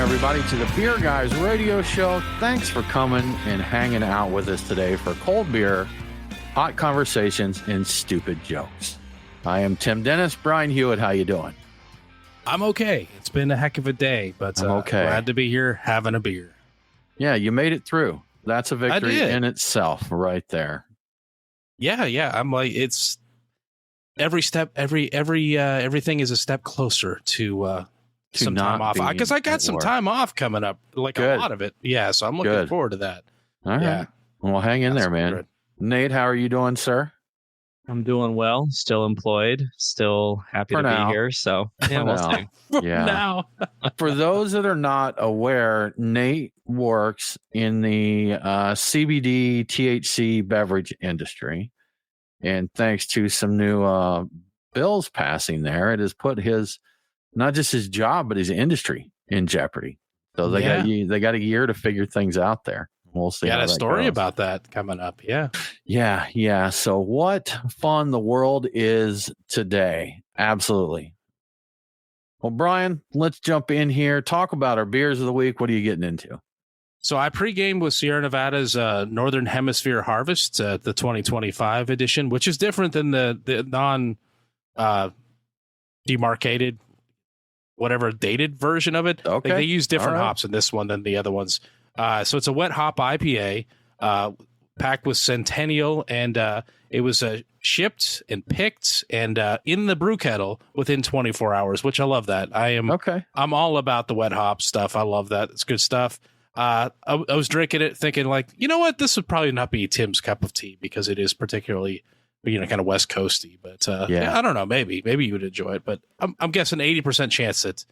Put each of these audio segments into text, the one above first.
everybody, to the Beer Guys radio show. Thanks for coming and hanging out with us today for cold beer, hot conversations, and stupid jokes. I am Tim Dennis. Brian Hewitt, how you doing? I'm okay. It's been a heck of a day, but I'm okay. Glad to be here having a beer. Yeah, you made it through. That's a victory in itself right there. Yeah. I'm like, it's every step, everything is a step closer to some time off, because I got some time off coming up, like a lot of it. Yeah, so I'm looking forward to that. All right. Yeah. Well, hang in there, man. Good. Nate, how are you doing, sir? I'm doing well. Still employed. Still happy to be here. So yeah, we'll see. Now. For those that are not aware, Nate works in the CBD THC beverage industry, and thanks to some new bills passing there, it has put his not just his job, but his industry in jeopardy. So they got a year to figure things out there. We'll see. Got a story about that coming up. Yeah. So what fun the world is today. Absolutely. Well, Brian, let's jump in here. Talk about our beers of the week. What are you getting into? So I pregame with Sierra Nevada's Northern Hemisphere Harvest, the 2025 edition, which is different than the non demarcated, whatever dated version of it. Okay. They use different hops in this one than the other ones. So it's a wet hop IPA packed with Centennial, and it was shipped and picked and in the brew kettle within 24 hours, which I love that. I'm all about the wet hop stuff. I love that. It's good stuff. I was drinking it thinking, like, you know what? This would probably not be Tim's cup of tea because it is particularly, kind of West Coasty, but I don't know. Maybe you would enjoy it, but I'm guessing 80% chance that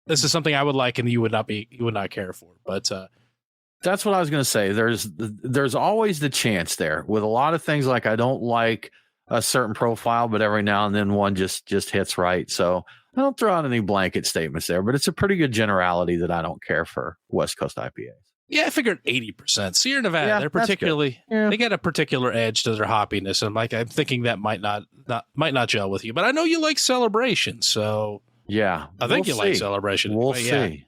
this is something I would like and you would not care for. But that's what I was going to say. There's always the chance there with a lot of things. Like, I don't like a certain profile, but every now and then one just hits right. So I don't throw out any blanket statements there, but it's a pretty good generality that I don't care for West Coast IPAs. Yeah, I figured 80%. Sierra Nevada, they're particularly they got a particular edge to their hoppiness. And I'm thinking that might not gel with you, but I know you like Celebration, so yeah, I think you like Celebration. We'll see.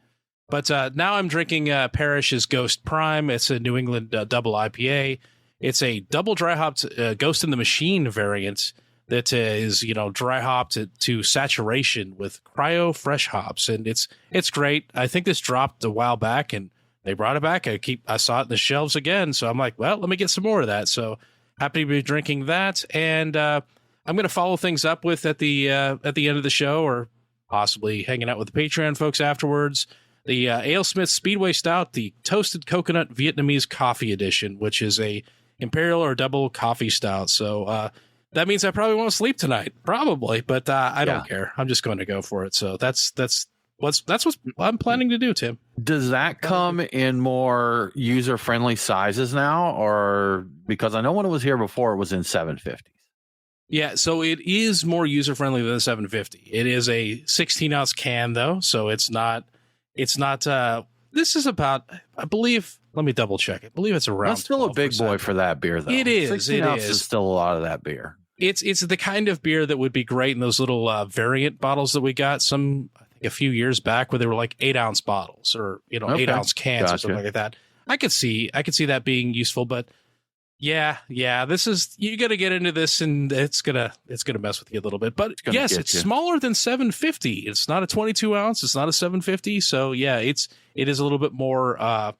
But now I'm drinking Parrish's Ghost Prime. It's a New England double IPA. It's a double dry hopped Ghost in the Machine variant that is dry hopped to saturation with cryo fresh hops, and it's great. I think this dropped a while back, and they brought it back. I saw it in the shelves again, so I'm like, well, let me get some more of that. So happy to be drinking that, and I'm going to follow things up with at the end of the show, or possibly hanging out with the Patreon folks afterwards. The AleSmith Speedway Stout, the Toasted Coconut Vietnamese Coffee Edition, which is a imperial or double coffee stout. So that means I probably won't sleep tonight, probably, but I don't care. I'm just going to go for it. So that's what I'm planning to do, Tim. Does that come in more user-friendly sizes now, or because I know when it was here before, it was in 750s? Yeah, so it is more user-friendly than the 750. It is a 16-ounce can, though, so it's not. This is about, I believe, let me double check it. I believe it's around. That's still a big boy for that beer, though. It is. 16 ounces is still a lot of that beer. It's the kind of beer that would be great in those little variant bottles that we got I think a few years back, where they were like 8-ounce bottles or 8-ounce cans or something like that. I could see that being useful, but yeah, this is, you got to get into this, and it's gonna mess with you a little bit. But yes, it's smaller than 750. It's not a 22 ounce. It's not a 750. So yeah, it is a little bit more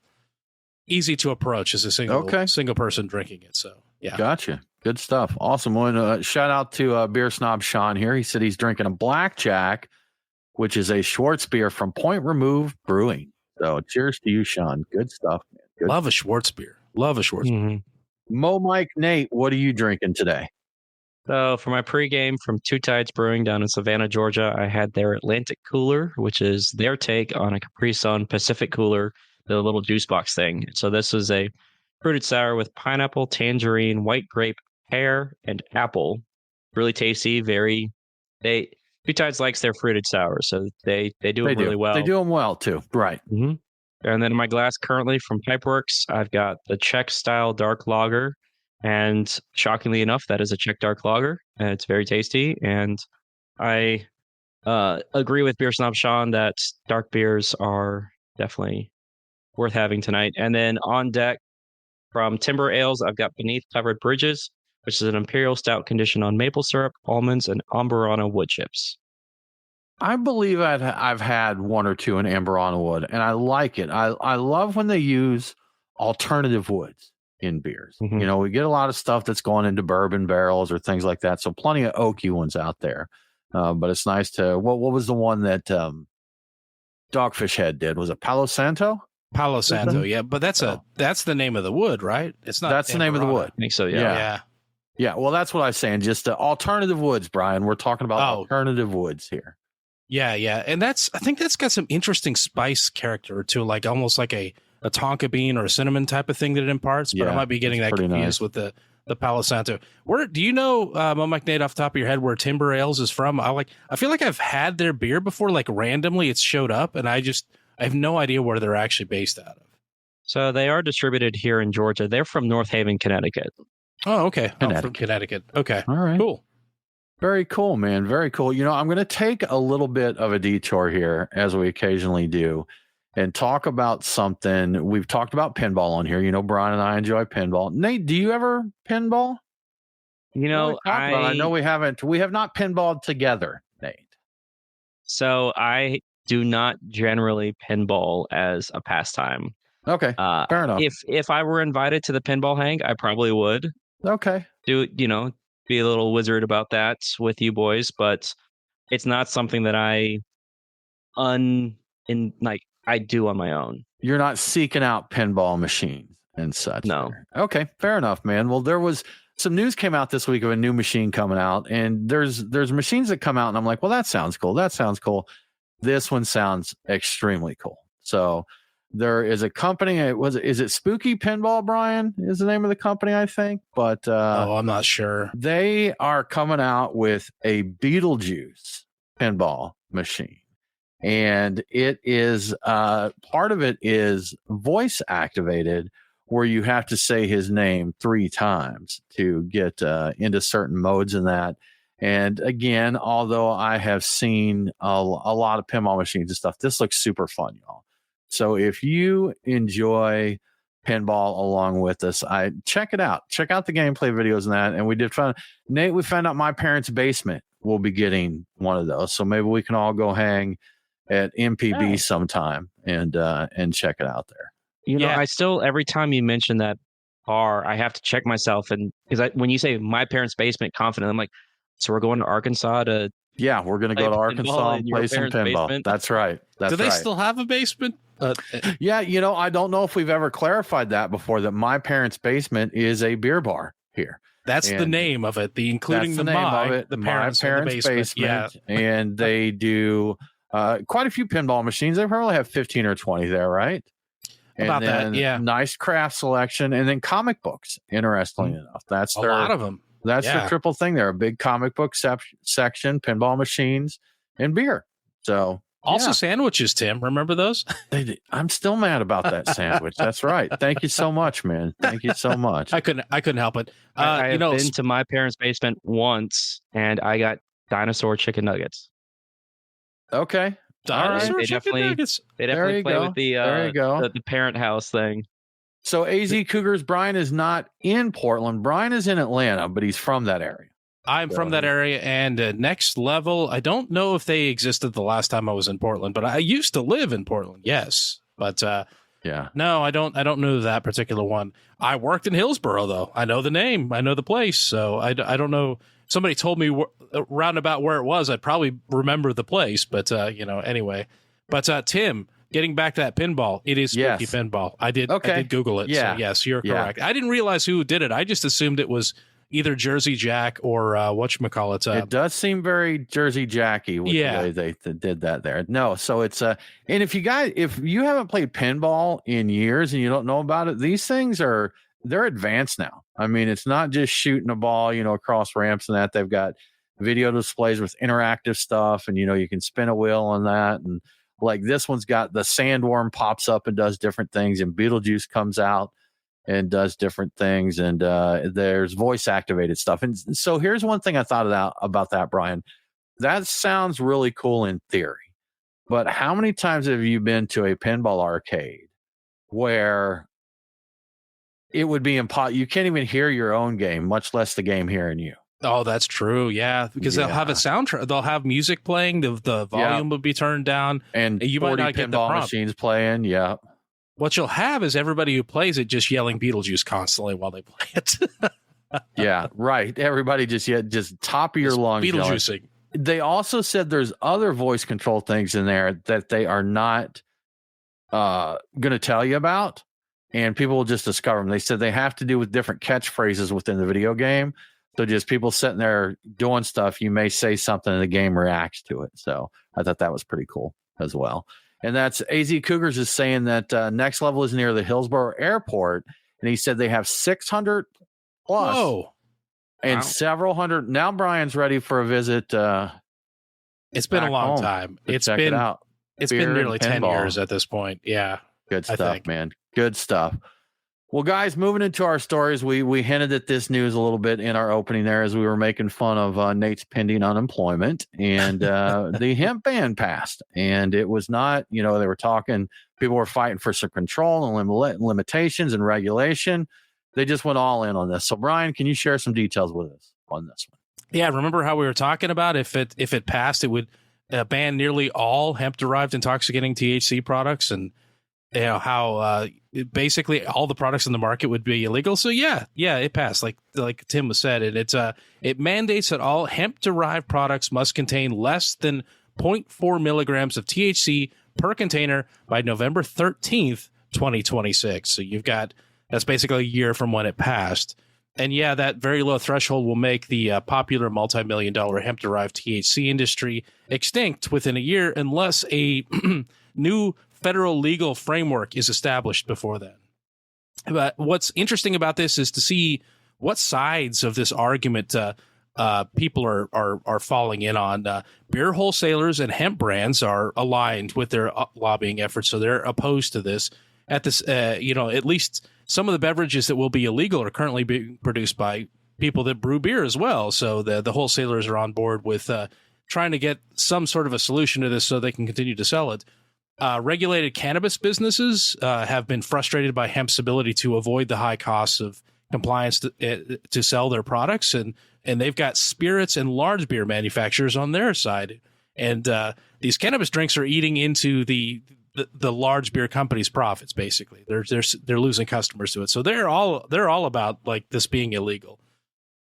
easy to approach as a single person drinking it. So yeah, gotcha. Good stuff. Awesome one. Shout out to Beer Snob Sean here. He said he's drinking a Blackjack, which is a Schwartz beer from Point Remove Brewing. So cheers to you, Sean. Good stuff, man. Good. Love a Schwartz beer. Beer. Mo Mike Nate, what are you drinking today? So for my pregame from Two Tides Brewing down in Savannah, Georgia, I had their Atlantic Cooler, which is their take on a Capri Sun Pacific Cooler, the little juice box thing. So this is a fruited sour with pineapple, tangerine, white grape, pear, and apple. Really tasty. Two Tides likes their fruited sours, so they do it really well. They do them well too, right? Mm-hmm. And then in my glass currently from Pipeworks, I've got the Czech style dark lager. And shockingly enough, that is a Czech dark lager. And it's very tasty. And I agree with Beer Snob Sean that dark beers are definitely worth having tonight. And then on deck from Timber Ales, I've got Beneath Covered Bridges, which is an imperial stout conditioned on maple syrup, almonds, and Amburana wood chips. I believe I've had one or two in Amberana wood, and I like it. I love when they use alternative woods in beers. Mhm. You know, we get a lot of stuff that's going into bourbon barrels or things like that. So plenty of oaky ones out there. But it's nice to what was the one that Dogfish Head did? Was it Palo Santo? Palo Santo, yeah, but that's the name of the wood, right? It's not. That's the name of the wood. I think so. Yeah. Yeah. Well, that's what I was saying. Just alternative woods, Brian. We're talking about alternative woods here. Yeah, and I think that's got some interesting spice character to, like almost like a tonka bean or a cinnamon type of thing that it imparts. But I might be getting that confused with the Palo Santo. Where do you know, Mike Nate, off the top of your head, where Timber Ales is from? I feel like I've had their beer before, like randomly it's showed up, and I have no idea where they're actually based out of. So they are distributed here in Georgia. They're from North Haven, Connecticut. Oh, okay. From Connecticut. Okay. All right. Cool. Very cool, man. Very cool. You know, I'm going to take a little bit of a detour here, as we occasionally do, and talk about something. We've talked about pinball on here. You know, Brian and I enjoy pinball. Nate, do you ever pinball? You know, I know we have not pinballed together, Nate. So I do not generally pinball as a pastime. Okay, fair enough. If I were invited to the pinball hang, I probably would. Okay. Be a little wizard about that with you boys, but it's not something that I do on my own. You're not seeking out pinball machines and such. No. There. Okay, fair enough, man. Well, there was some news came out this week of a new machine coming out, and there's machines that come out, and I'm like, well, that sounds cool. That sounds cool. This one sounds extremely cool. So there is a company. Is it Spooky Pinball, Brian? Is the name of the company, I think. But I'm not sure. They are coming out with a Beetlejuice pinball machine. And it is part of it is voice activated, where you have to say his name 3 times to get into certain modes in that. And again, although I have seen a lot of pinball machines and stuff, this looks super fun, y'all. So if you enjoy pinball along with us, check it out. Check out the gameplay videos and that. And we found out my parents' basement will be getting one of those. So maybe we can all go hang at MPB sometime and check it out there. You know, I still, every time you mention that bar, I have to check myself. And because when you say my parents' basement, confident, I'm like, so we're going to Arkansas to. Yeah, we're going to go to Arkansas and play some pinball. Basement? That's right. Do they still have a basement? Yeah, you know, I don't know if we've ever clarified that before, that my parents' basement is a beer bar here. That's the name of it, including the name of it. The parents' basement. Yeah. And they do quite a few pinball machines. They probably have 15 or 20 there, right? And about that, yeah. Nice craft selection, and then comic books. Interestingly enough, that's a lot of them. That's the triple thing there: a big comic book section, pinball machines, and beer. So also sandwiches, Tim. Remember those? I'm still mad about that sandwich. That's right. Thank you so much, man. Thank you so much. I couldn't help it. I've been to my parents' basement once, and I got dinosaur chicken nuggets. Okay. Dinosaur chicken nuggets. They definitely play with the parent house thing. So AZ Cougars, Brian is not in Portland. Brian is in Atlanta, but he's from that area. I'm from that area, and Next Level, I don't know if they existed the last time I was in Portland, but I used to live in Portland, yes. But no, I don't know that particular one. I worked in Hillsborough, though. I know the name. I know the place, so I don't know. Somebody told me roundabout where it was. I'd probably remember the place, but, anyway. But, Tim, getting back to that pinball, it is Spooky Pinball. I did Google it. Yeah. So yes, you're correct. I didn't realize who did it. I just assumed it was either Jersey Jack or whatchamacallit. It does seem very Jersey Jacky with the way they did that there. No, so it's and if you haven't played pinball in years and you don't know about it, these things they're advanced now. I mean, it's not just shooting a ball, across ramps and that. They've got video displays with interactive stuff, and you can spin a wheel on that. And like this one's got the sandworm pops up and does different things, and Beetlejuice comes out and does different things, and there's voice activated stuff. And so here's one thing I thought about that, Brian. That sounds really cool in theory, but how many times have you been to a pinball arcade where it would be impossible? You can't even hear your own game, much less the game hearing you. Oh, that's true. Yeah, because they'll have a soundtrack. They'll have music playing. The volume will be turned down, and you might not get the pinball prompt. machines playing. Yeah. What you'll have is everybody who plays it just yelling Beetlejuice constantly while they play it. Yeah, right. Everybody just top of your lungs. Beetlejuicing. They also said there's other voice control things in there that they are not going to tell you about, and people will just discover them. They said they have to do with different catchphrases within the video game. So just people sitting there doing stuff, you may say something and the game reacts to it. So I thought that was pretty cool as well. And that's AZ Cougars is saying that Next Level is near the Hillsborough Airport. And he said they have 600 plus. Whoa. And several hundred. Now Brian's ready for a visit. It's been a long time. It's been nearly 10 years at this point. Yeah. Good stuff, man. Good stuff. Well, guys, moving into our stories, we hinted at this news a little bit in our opening there as we were making fun of Nate's pending unemployment, and the hemp ban passed. And it was not, they were talking, people were fighting for some control and limitations and regulation. They just went all in on this. So, Brian, can you share some details with us on this one? Yeah, remember how we were talking about if it passed, it would ban nearly all hemp-derived intoxicating THC products, and how basically all the products in the market would be illegal. So yeah, it passed. Like Tim was said, and it mandates that all hemp-derived products must contain less than 0.4 milligrams of THC per container by November 13th, 2026. So that's basically a year from when it passed. And yeah, that very low threshold will make the popular multi-million-dollar hemp-derived THC industry extinct within a year unless a new federal legal framework is established before then. But what's interesting about this is to see what sides of this argument people are falling in on. Beer wholesalers and hemp brands are aligned with their lobbying efforts, so they're opposed to this. At this, at least some of the beverages that will be illegal are currently being produced by people that brew beer as well. So the wholesalers are on board with trying to get some sort of a solution to this so they can continue to sell it. Regulated cannabis businesses have been frustrated by hemp's ability to avoid the high costs of compliance to sell their products, and they've got spirits and large beer manufacturers on their side, and these cannabis drinks are eating into the large beer companies' profits. Basically, they're losing customers to it, so they're all about like this being illegal.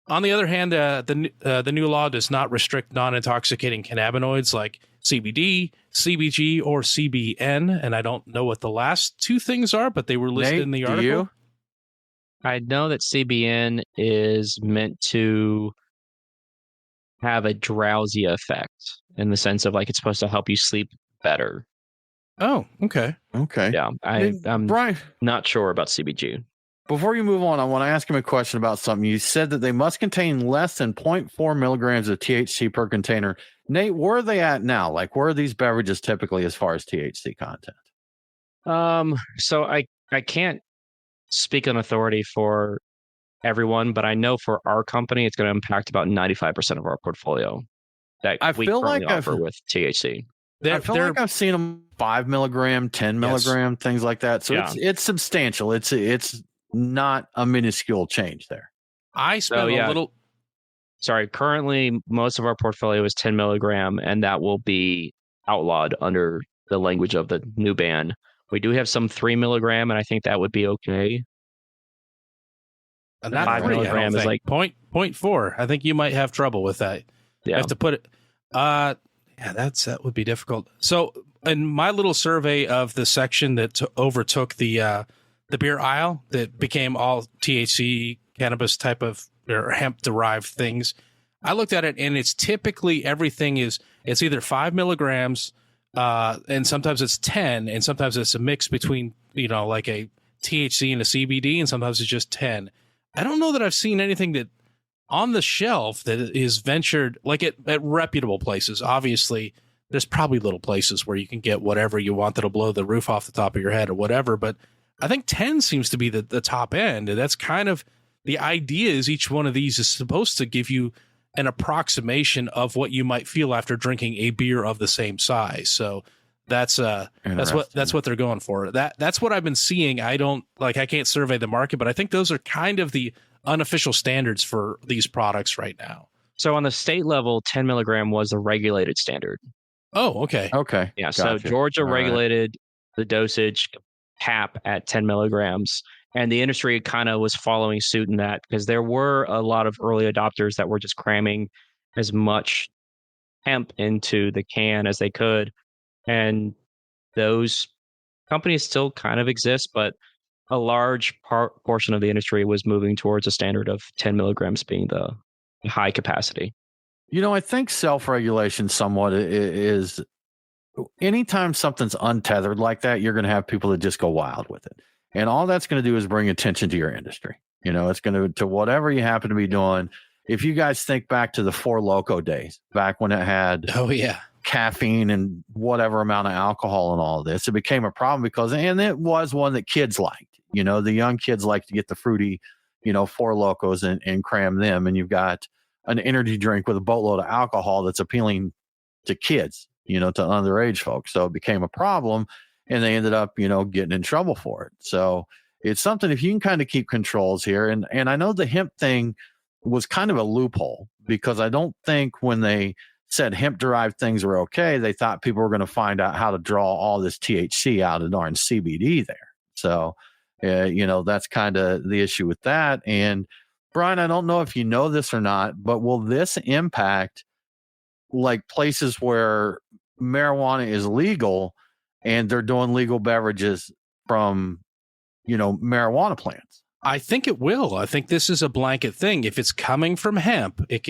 On the other hand, the new law does not restrict non-intoxicating cannabinoids like CBD, CBG, or CBN, and I don't know what the last two things are, but they were listed Nate, in the do article. you? I know that CBN is meant to have a drowsy effect in the sense of like it's supposed to help you sleep better. Oh, okay. Okay. Yeah, I'm Brian, not sure about CBG. before you move on, I want to ask him a question about something. You said that they must contain less than 0.4 milligrams of THC per container. Nate, where are they at now? Like, where are these beverages typically as far as THC content? So I can't speak on authority for everyone, but I know for our company, it's going to impact about 95% of our portfolio that we currently offer with THC. I feel like I've seen them 5 milligram, 10 milligram, things like that. So it's substantial. It's not a minuscule change there. I spent a little. Sorry, currently most of our portfolio is 10 milligram, and that will be outlawed under the language of the new ban. We do have some 3 milligram, and I think that would be okay. And 5 milligram is like 0.4. I think you might have trouble with that. Yeah. You have to put it. That would be difficult. So, in my little survey of the section that overtook the beer aisle, that became all THC, cannabis type of or hemp derived things, I looked at it, and it's typically everything it's either 5 milligrams, and sometimes it's 10, and sometimes it's a mix between like a THC and a CBD, and sometimes it's just 10. I don't know that I've seen anything that on the shelf that is ventured like at reputable places. Obviously, there's probably little places where you can get whatever you want that'll blow the roof off the top of your head or whatever. But I think 10 seems to be the top end. And that's kind of the idea is each one of these is supposed to give you an approximation of what you might feel after drinking a beer of the same size. So That's what they're going for. That's what I've been seeing. I can't survey the market, but I think those are kind of the unofficial standards for these products right now. So on the state level, 10 milligram was a regulated standard. Oh, okay. Okay. Yeah. Gotcha. So Georgia All right. regulated the dosage cap at 10 milligrams. And the industry kind of was following suit in that because there were a lot of early adopters that were just cramming as much hemp into the can as they could. And those companies still kind of exist, but a large portion of the industry was moving towards a standard of 10 milligrams being the high capacity. I think self-regulation somewhat is anytime something's untethered like that, you're going to have people that just go wild with it. And all that's going to do is bring attention to your industry. It's going to whatever you happen to be doing. If you guys think back to the Four Loko days, back when it had caffeine and whatever amount of alcohol and all of this, it became a problem and it was one that kids liked. The young kids like to get the fruity, Four Lokos and cram them. And you've got an energy drink with a boatload of alcohol that's appealing to kids, to underage folks. So it became a problem and they ended up, getting in trouble for it. So it's something, if you can kind of keep controls here. And I know the hemp thing was kind of a loophole because I don't think when they said hemp derived things were okay, they thought people were going to find out how to draw all this THC out of darn CBD there. So, that's kind of the issue with that. And Brian, I don't know if you know this or not, but will this impact like places where marijuana is legal and they're doing legal beverages from, marijuana plants? I think it will. I think this is a blanket thing. If it's coming from hemp, it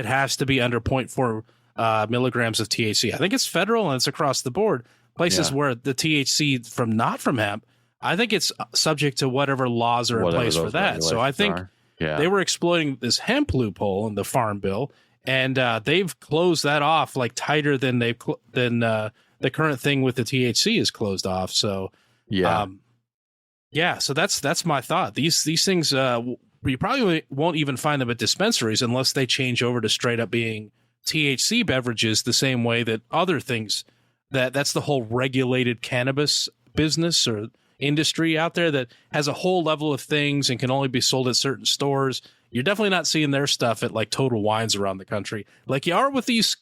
has to be under 0.4 milligrams of THC. I think it's federal and it's across the board. Places where the THC not from hemp, I think it's subject to whatever laws are in place for that. So I think they were exploiting this hemp loophole in the Farm Bill, and they've closed that off like tighter than the current thing with the THC is closed off. So so that's my thought. These things you probably won't even find them at dispensaries unless they change over to straight up being THC beverages the same way that other things that's the whole regulated cannabis business or industry out there that has a whole level of things and can only be sold at certain stores. You're definitely not seeing their stuff at like Total Wines around the country like you are with these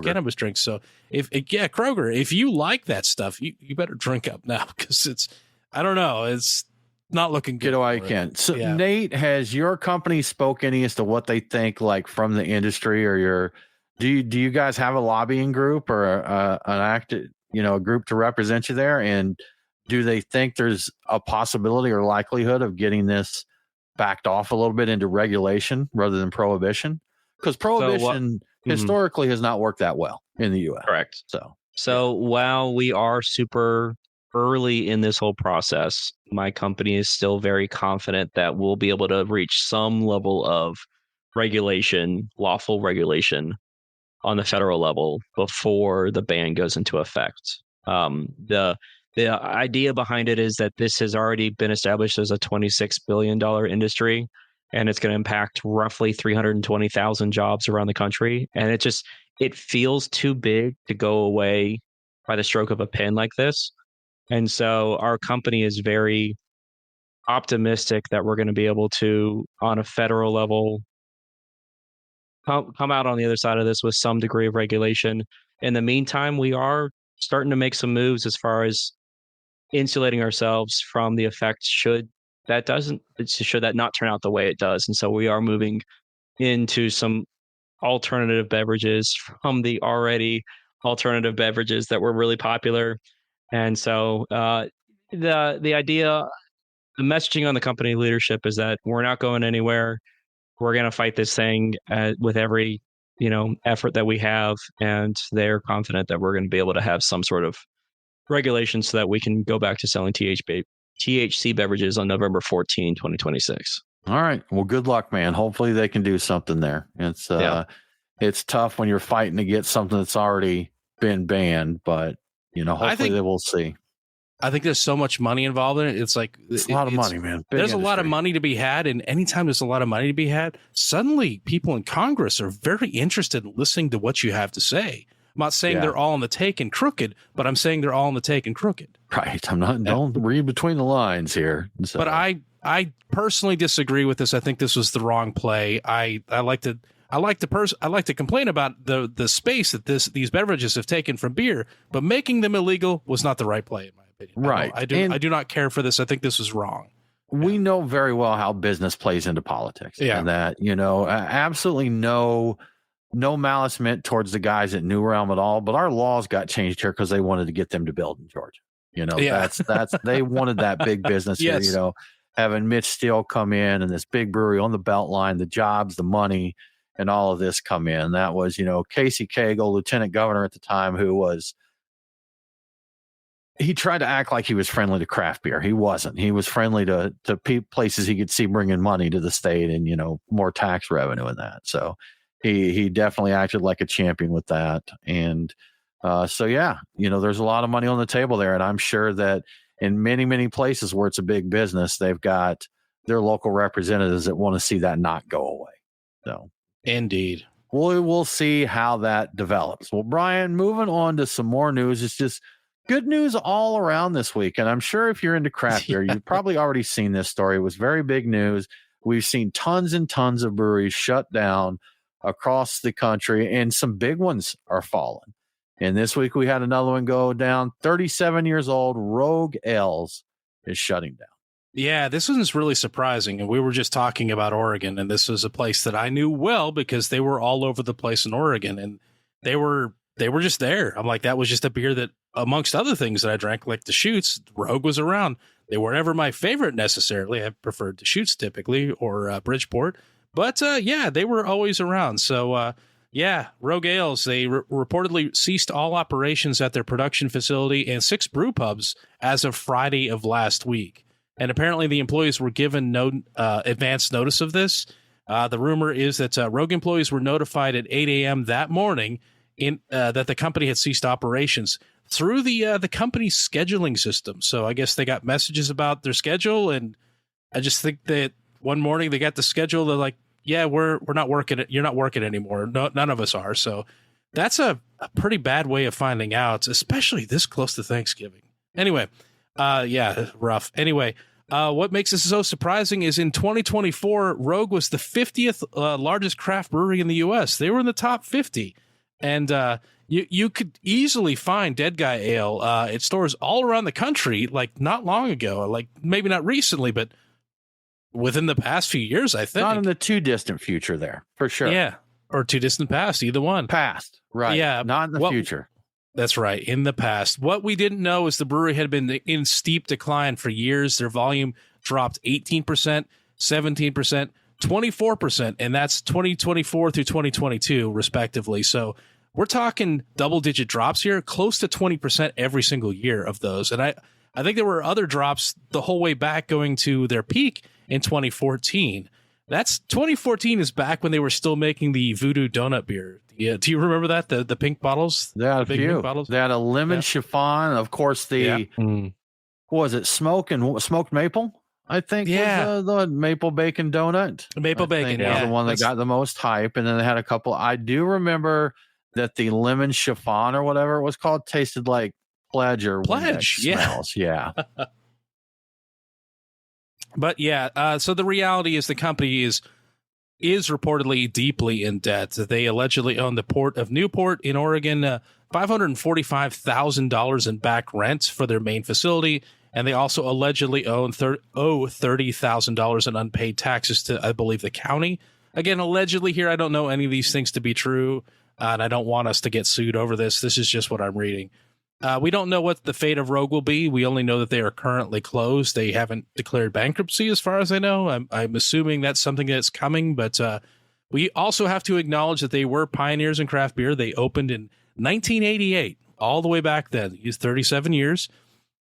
cannabis drinks. So Kroger, if you like that stuff, you better drink up now because it's not looking good. Get away you can. So Nate, has your company spoke any as to what they think like from the industry or do you guys have a lobbying group or a group to represent you there? And do they think there's a possibility or likelihood of getting this backed off a little bit into regulation rather than prohibition? Because prohibition historically has not worked that well in the U.S. Correct. So while we are super early in this whole process, my company is still very confident that we'll be able to reach some level of regulation, lawful regulation on the federal level before the ban goes into effect. The idea behind it is that this has already been established as a $26 billion industry, and it's going to impact roughly 320,000 jobs around the country. And it feels too big to go away by the stroke of a pen like this. And so our company is very optimistic that we're going to be able to, on a federal level, come out on the other side of this with some degree of regulation. In the meantime, we are starting to make some moves as far as insulating ourselves from the effects should that not turn out the way it does. And so we are moving into some alternative beverages from the already alternative beverages that were really popular. And so the idea, the messaging on the company leadership is that we're not going anywhere. We're going to fight this thing with every, effort that we have. And they're confident that we're going to be able to have some sort of regulation so that we can go back to selling THC beverages on November 14, 2026. All right. Well, good luck, man. Hopefully they can do something there. It's tough when you're fighting to get something that's already been banned, but hopefully they will see. I think there's so much money involved in it. It's like it's a lot of money, man. There's a lot of money to be had, and anytime there's a lot of money to be had, suddenly people in Congress are very interested in listening to what you have to say. I'm not saying they're all on the take and crooked, but I'm saying they're all on the take and crooked. Right. I'm not. Don't read between the lines here. So. But I personally disagree with this. I think this was the wrong play. I like to complain about the space that these beverages have taken from beer, but making them illegal was not the right play in my opinion. Right. I do not care for this. I think this was wrong. We know very well how business plays into politics. Yeah. And that, absolutely no malice meant towards the guys at New Realm at all. But our laws got changed here because they wanted to get them to build in Georgia. That's they wanted that big business Yes. here, having Mitch Steele come in and this big brewery on the Beltline, the jobs, the money, and all of this come in. That was, Casey Cagle, lieutenant governor at the time, he tried to act like he was friendly to craft beer. He wasn't. He was friendly to places he could see bringing money to the state and, more tax revenue in that. So he definitely acted like a champion with that. And there's a lot of money on the table there. And I'm sure that in many, many places where it's a big business, they've got their local representatives that want to see that not go away. So indeed. We'll see how that develops. Well, Brian, moving on to some more news. It's just good news all around this week. And I'm sure if you're into craft beer, you've probably already seen this story. It was very big news. We've seen tons and tons of breweries shut down across the country, and some big ones are falling. And this week we had another one go down. 37 years old, Rogue Ales is shutting down. Yeah, this one's really surprising. And we were just talking about Oregon, and this was a place that I knew well because they were all over the place in Oregon, and they were just there. I'm like, that was just a beer that, amongst other things that I drank, like the Shoots, Rogue was around. They were never my favorite necessarily. I preferred the Shoots typically, or Bridgeport. But they were always around. So, Rogue Ales, they reportedly ceased all operations at their production facility and 6 brew pubs as of Friday of last week. And apparently the employees were given no advance notice of this. The rumor is that Rogue employees were notified at 8 a.m. that morning that the company had ceased operations through the company's scheduling system. So I guess they got messages about their schedule, and I just think that one morning they got the schedule. They're like, yeah, we're not working it. You're not working anymore. No, none of us are. So that's a pretty bad way of finding out, especially this close to Thanksgiving. Anyway, rough. Anyway, what makes this so surprising is in 2024, Rogue was the 50th largest craft brewery in the U.S. They were in the top 50. And you could easily find Dead Guy Ale at stores all around the country, like not long ago, like maybe not recently, but within the past few years, I think. Not in the too distant future there, for sure. Yeah, or too distant past, either one. Past, right. Yeah, not in the future. That's right, in the past. What we didn't know is the brewery had been in steep decline for years. Their volume dropped 18%, 17%, 24%, and that's 2024 through 2022, respectively. So we're talking double-digit drops here, close to 20% every single year of those. And I think there were other drops the whole way back going to their peak in 2014. That's 2014 is back when they were still making the Voodoo Donut beer. Yeah, do you remember that? The pink bottles? They had a few. Pink bottles? They had a lemon chiffon. Of course, what was it? Smoked maple? I think was the maple bacon donut. Maple bacon, was the one that got the most hype. And then they had a couple. I do remember that the lemon chiffon or whatever it was called tasted like Pledge. Smells. Yeah. But so the reality is the company is reportedly deeply in debt. They allegedly own the port of Newport in Oregon, $545,000 in back rent for their main facility. And they also allegedly owe $30,000 in unpaid taxes to, I believe, the county. Again, allegedly here, I don't know any of these things to be true, and I don't want us to get sued over this. This is just what I'm reading. We don't know what the fate of Rogue will be. We only know that they are currently closed. They haven't declared bankruptcy as far as I know. I'm assuming that's something that's coming, but we also have to acknowledge that they were pioneers in craft beer. They opened in 1988, all the way back then. It's 37 years.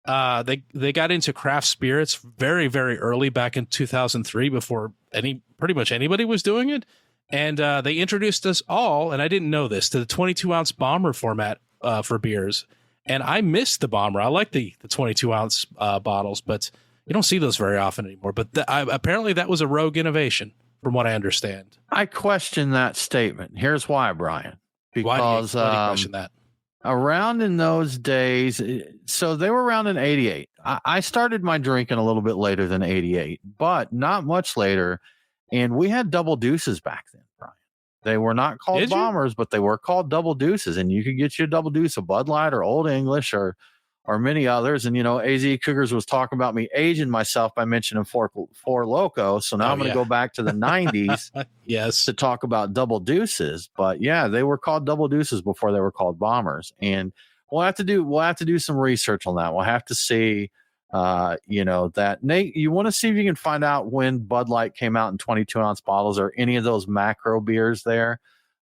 They got into craft spirits very, very early back in 2003 before pretty much anybody was doing it. And they introduced us all, and I didn't know this, to the 22-ounce bomber format for beers. And I missed the bomber. I like the 22-ounce bottles, but you don't see those very often anymore. But apparently that was a Rogue innovation, from what I understand. I question that statement. Here's why, Brian. Because why do you question that? around in those days. So they were around in 88. I started my drinking a little bit later than 88, but not much later. And we had Double Deuces back then, Brian. They were not called Did you? Bombers, but they were called Double Deuces. And you could get you a Double Deuce of Bud Light or Old English or many others. And, AZ Cougars was talking about me aging myself by mentioning Four Loko. So now I'm going to go back to the 90s yes, to talk about Double Deuces. But yeah, they were called Double Deuces before they were called Bombers. And we'll have to do some research on that. We'll have to see, that. Nate, you want to see if you can find out when Bud Light came out in 22-ounce bottles or any of those macro beers there.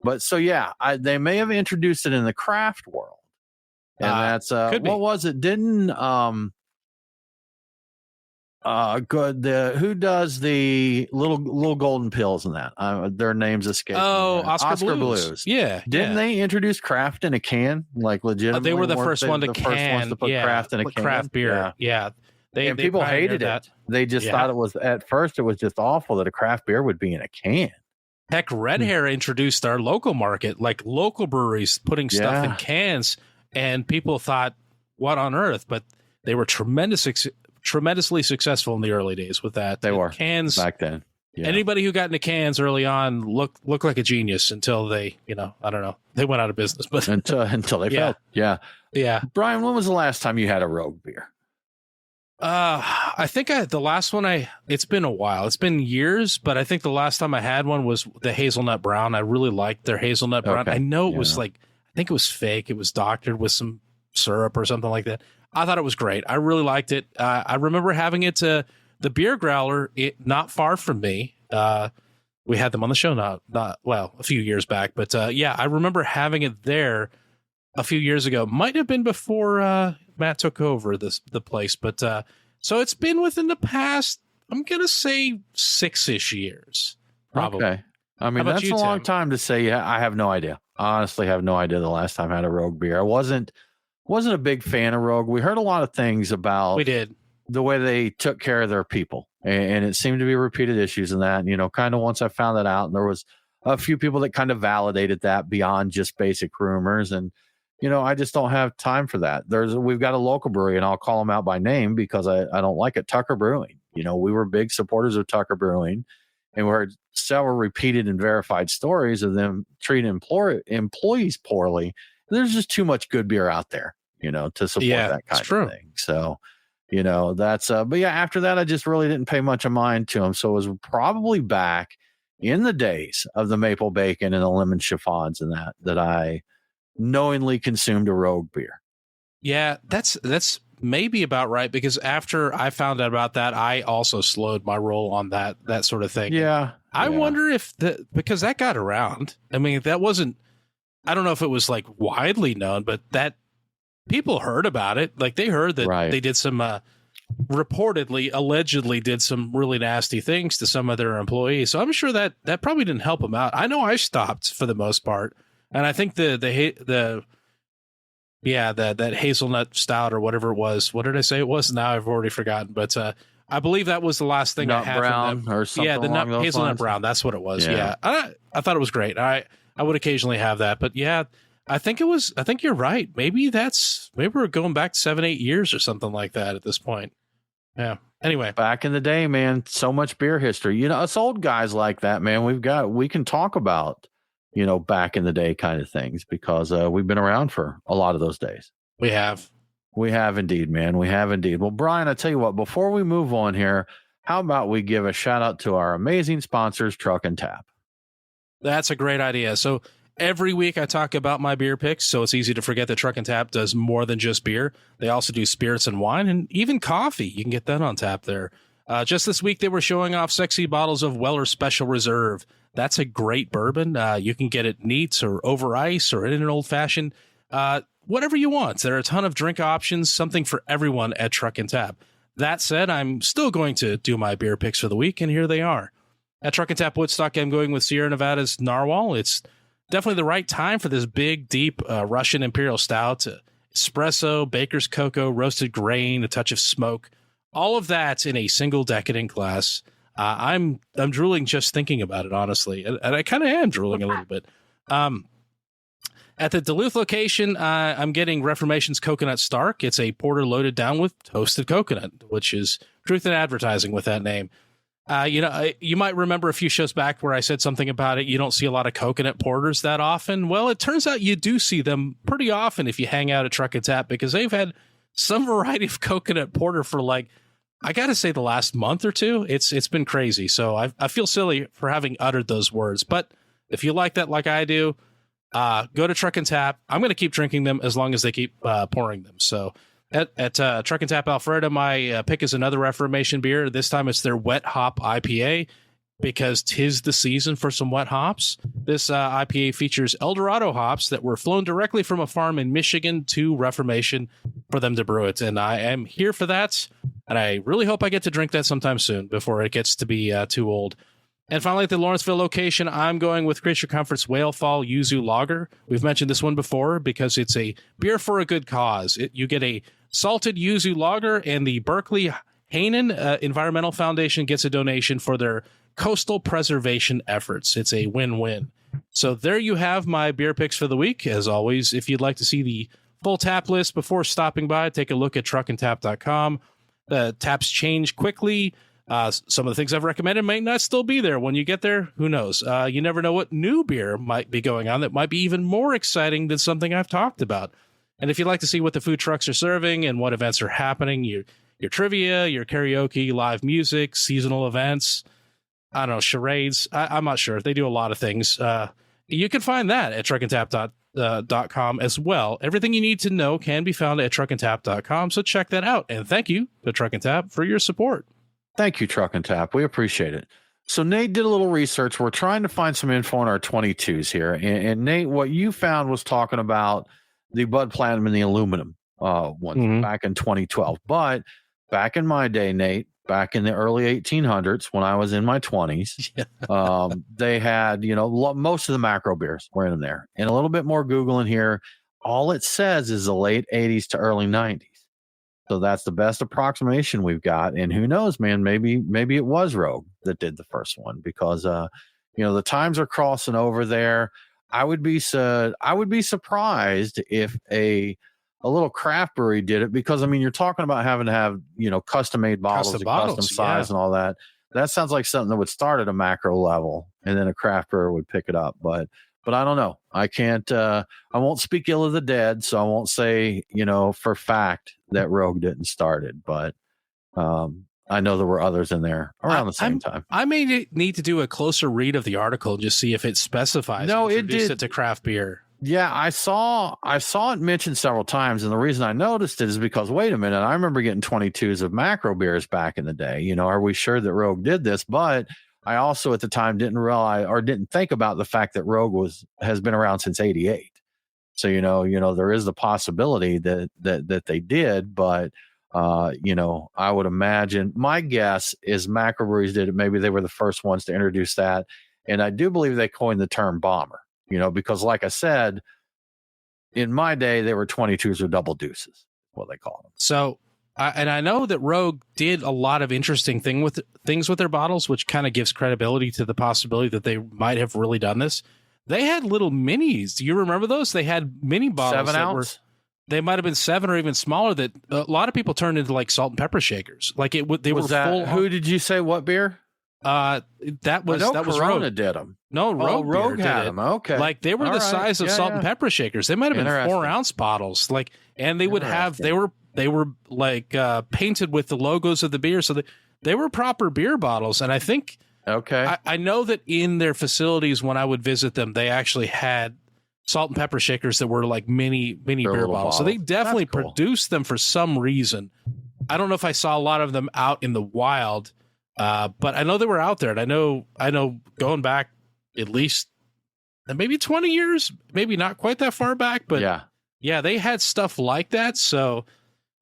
But so, yeah, they may have introduced it in the craft world. And that's what was it? Didn't who does the little golden pills in that? Their names escape. Oh, me. Oscar Blues. Yeah. Didn't they introduce craft in a can? Like legitimately, they were the first one to first ones to put craft in a can. Craft beer. Yeah. They people hated it. They just thought it was at first it was just awful that a craft beer would be in a can. Heck, Red Hair introduced our local market, like local breweries putting stuff in cans. And people thought, what on earth? But they were tremendously successful in the early days with that. They were cans back then. Yeah. Anybody who got into cans early on looked like a genius until they, I don't know, they went out of business. But until they failed. Yeah. Yeah. Brian, when was the last time you had a Rogue beer? I think the last one it's been a while. It's been years, but I think the last time I had one was the hazelnut brown. I really liked their hazelnut brown. I know it was I think it was fake. It was doctored with some syrup or something like that. I thought it was great. I really liked it. I remember having it to the Beer Growler, not far from me. We had them on the show not a few years back, but I remember having it there a few years ago. Might have been before Matt took over the place, but so it's been within the past, I'm gonna say 6-ish years, probably. Okay. I mean, that's a long time to say. Yeah, I have no idea. I honestly have no idea the last time I had a Rogue beer. I wasn't a big fan of Rogue. We heard a lot of things about the way they took care of their people, and it seemed to be repeated issues in that. Kind of once I found that out, and there was a few people that kind of validated that beyond just basic rumors. And I just don't have time for that. We've got a local brewery, and I'll call them out by name because I don't like it. Tucker Brewing. We were big supporters of Tucker Brewing. And we heard several repeated and verified stories of them treating employees poorly. There's just too much good beer out there, to support that kind of thing. So, that's, but yeah, after that, I just really didn't pay much of mind to them. So it was probably back in the days of the maple bacon and the lemon chiffons and that I knowingly consumed a Rogue beer. Yeah, that's maybe about right, because after I found out about that, I also slowed my roll on that sort of thing. Yeah. I wonder if because that got around. I mean, that wasn't, I don't know if it was like widely known, but that people heard about it. Like they heard that they did some allegedly did some really nasty things to some of their employees. So I'm sure that probably didn't help them out. I know I stopped for the most part. And I think that hazelnut stout or whatever it was. What did I say it was? Now I've already forgotten. But I believe that was the last thing I had brown from them. Or something. Yeah, the hazelnut brown. That's what it was. Yeah. I thought it was great. I would occasionally have that. But yeah, I think you're right. Maybe we're going back 7-8 years or something like that at this point. Yeah. Anyway, back in the day, man, so much beer history. Us old guys like that, man. We can talk about back in the day kind of things because we've been around for a lot of those days. We have indeed, man. We have indeed. Well, Brian, I tell you what, before we move on here, how about we give a shout out to our amazing sponsors, Truck and Tap? That's a great idea. So every week I talk about my beer picks, so it's easy to forget that Truck and Tap does more than just beer. They also do spirits and wine and even coffee. You can get that on tap there. Just this week, they were showing off sexy bottles of Weller Special Reserve. That's a great bourbon. You can get it neat or over ice or in an old fashioned, whatever you want. There are a ton of drink options, something for everyone at Truck and Tap. That said, I'm still going to do my beer picks for the week, and here they are. At Truck and Tap Woodstock, I'm going with Sierra Nevada's Narwhal. It's definitely the right time for this big, deep Russian Imperial Stout. Espresso, baker's cocoa, roasted grain, a touch of smoke. All of that in a single decadent glass. I'm drooling just thinking about it, honestly. And I kind of am drooling a little bit. At the Duluth location, I'm getting Reformation's Coconut Stark. It's a porter loaded down with toasted coconut, which is truth in advertising with that name. You might remember a few shows back where I said something about it. You don't see a lot of coconut porters that often. Well, it turns out you do see them pretty often if you hang out at Truck and Tap, because they've had some variety of coconut porter for, like, I got to say, the last month or two. It's been crazy. So I feel silly for having uttered those words. But if you like that like I do, go to Truck and Tap. I'm going to keep drinking them as long as they keep pouring them. So at Truck and Tap Alfreda, my pick is another Reformation beer. This time it's their Wet Hop IPA, because 'tis the season for some wet hops. This IPA features Eldorado hops that were flown directly from a farm in Michigan to Reformation for them to brew it. And I am here for that. And I really hope I get to drink that sometime soon before it gets to be too old. And finally, at the Lawrenceville location, I'm going with Creature Comfort's Whale Fall Yuzu Lager. We've mentioned this one before because it's a beer for a good cause. You get a salted yuzu lager, and the Berkeley Hanen Environmental Foundation gets a donation for their coastal preservation efforts. It's a win-win. So there you have my beer picks for the week. As always, if you'd like to see the full tap list before stopping by, take a look at truckandtap.com. The taps change quickly. Some of the things I've recommended might not still be there when you get there. Who knows? You never know what new beer might be going on that might be even more exciting than something I've talked about. And if you'd like to see what the food trucks are serving and what events are happening, your trivia, your karaoke, live music, seasonal events, I don't know, charades. I'm not sure. They do a lot of things. You can find that at truckandtap.com as well. Everything you need to know can be found at truckandtap.com. So check that out. And thank you to Truck and Tap for your support. Thank you, Truck and Tap. We appreciate it. So Nate did a little research. We're trying to find some info on our 22s here. And Nate, what you found was talking about the Bud Platinum and the aluminum one back in 2012. But back in my day, Nate, back in the early 1800s, when I was in my 20s, they had, most of the macro beers were in there. And a little bit more Googling here. All it says is the late 80s to early 90s. So that's the best approximation we've got. And who knows, man, maybe it was Rogue that did the first one, because, the times are crossing over there. I would be surprised if a little craft brewery did it, because, I mean, you're talking about having to have, custom made bottles, custom size and all that. That sounds like something that would start at a macro level and then a craft brewer would pick it up. But I don't know. I can't, I won't speak ill of the dead. So I won't say, for fact that Rogue didn't start it, but I know there were others in there around the same time. I may need to do a closer read of the article and just see if it specifies. No, it did. It to craft beer. Yeah, I saw it mentioned several times, and the reason I noticed it is because, wait a minute, I remember getting 22s of macro beers back in the day. Are we sure that Rogue did this? But I also at the time didn't realize or didn't think about the fact that Rogue has been around since '88. So there is the possibility that they did, but I would imagine, my guess is macro breweries did it. Maybe they were the first ones to introduce that, and I do believe they coined the term bomber. Because like I said, in my day, they were 22s or double deuces, what they call them. So, and I know that Rogue did a lot of interesting things with their bottles, which kind of gives credibility to the possibility that they might have really done this. They had little minis. Do you remember those? They had mini bottles. 7 ounce? They might have been 7 or even smaller, that a lot of people turned into like salt and pepper shakers. Like they were full. Who did you say what beer? That was Corona Rogue. did them. No, Rogue had them. Okay, like they were the size of salt and pepper shakers. They might have been 4 ounce bottles. Like, and they would have they were like painted with the logos of the beer, so they were proper beer bottles. And I think I know that in their facilities when I would visit them, they actually had salt and pepper shakers that were like mini beer bottles. So they definitely produced them for some reason. I don't know if I saw a lot of them out in the wild. But I know they were out there, and I know going back at least maybe 20 years, maybe not quite that far back, but yeah, they had stuff like that. So